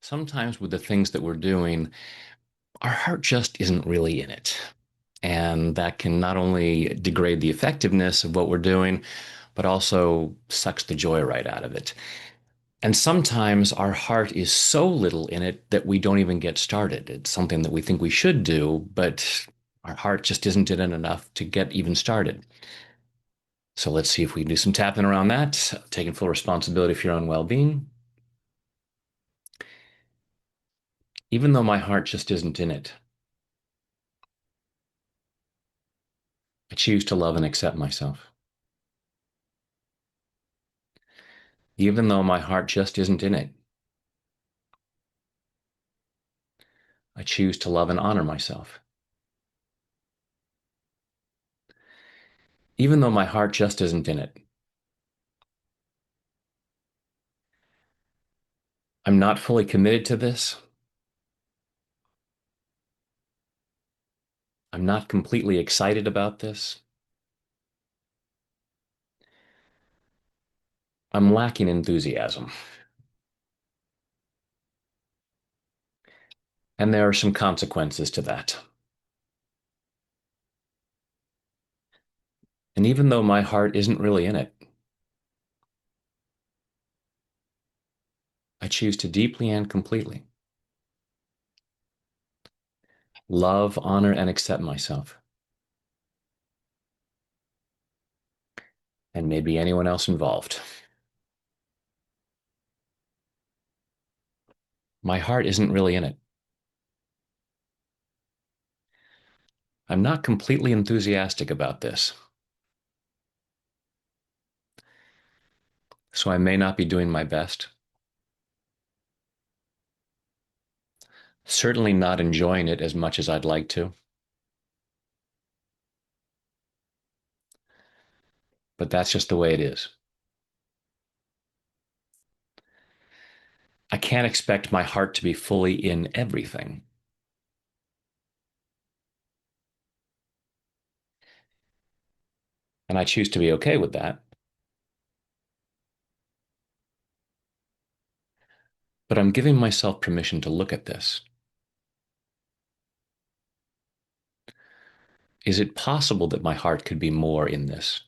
Sometimes with the things that we're doing, our heart just isn't really in it. And that can not only degrade the effectiveness of what we're doing, but also sucks the joy right out of it. And sometimes our heart is so little in it that we don't even get started. It's something that we think we should do, but our heart just isn't in it enough to get even started. So let's see if we can do some tapping around that, taking full responsibility for your own well being. Even though my heart just isn't in it, I choose to love and accept myself. Even though my heart just isn't in it, I choose to love and honor myself. Even though my heart just isn't in it, I'm not fully committed to this. I'm not completely excited about this. I'm lacking enthusiasm. And there are some consequences to that. And even though my heart isn't really in it, I choose to deeply and completely love, honor, and accept myself, and maybe anyone else involved. My heart isn't really in it. I'm not completely enthusiastic about this, so I may not be doing my best. Certainly not enjoying it as much as I'd like to, but that's just the way it is. I can't expect my heart to be fully in everything, and I choose to be okay with that. But I'm giving myself permission to look at this. Is it possible that my heart could be more in this,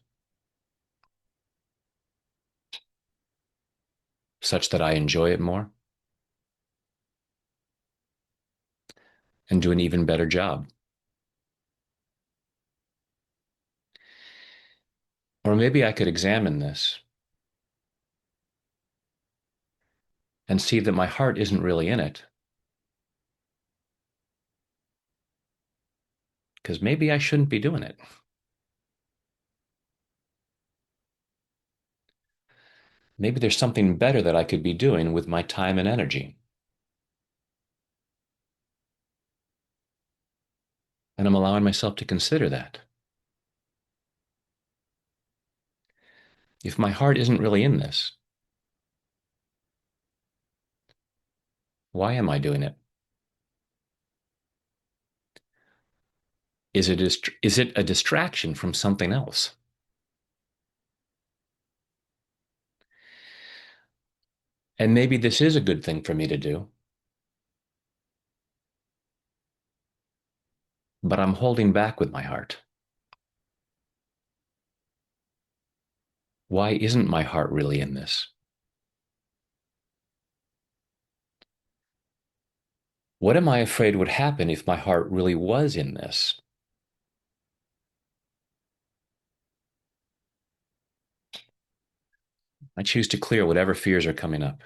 such that I enjoy it more and do an even better job? Or maybe I could examine this and see that my heart isn't really in it, because maybe I shouldn't be doing it. Maybe there's something better that I could be doing with my time and energy. And I'm allowing myself to consider that. If my heart isn't really in this, why am I doing it? Is it a distraction from something else? And maybe this is a good thing for me to do, but I'm holding back with my heart. Why isn't my heart really in this? What am I afraid would happen if my heart really was in this? I choose to clear whatever fears are coming up.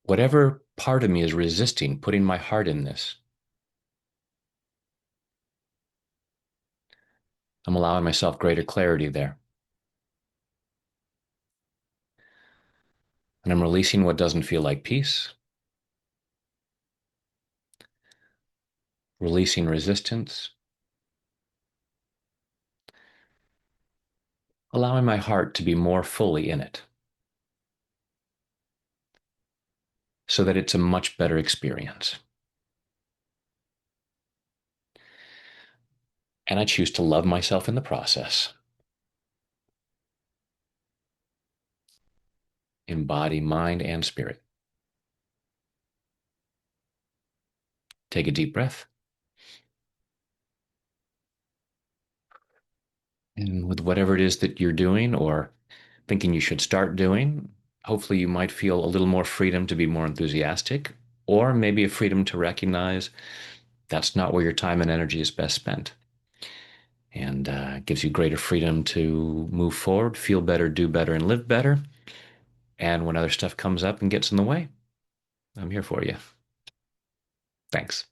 Whatever part of me is resisting putting my heart in this, I'm allowing myself greater clarity there. And I'm releasing what doesn't feel like peace, releasing resistance, allowing my heart to be more fully in it so that it's a much better experience. And I choose to love myself in the process. in body, mind, and spirit. Take a deep breath. And with whatever it is that you're doing or thinking you should start doing, hopefully you might feel a little more freedom to be more enthusiastic, or maybe a freedom to recognize that's not where your time and energy is best spent. And gives you greater freedom to move forward, feel better, do better, and live better. And when other stuff comes up and gets in the way, I'm here for you. Thanks.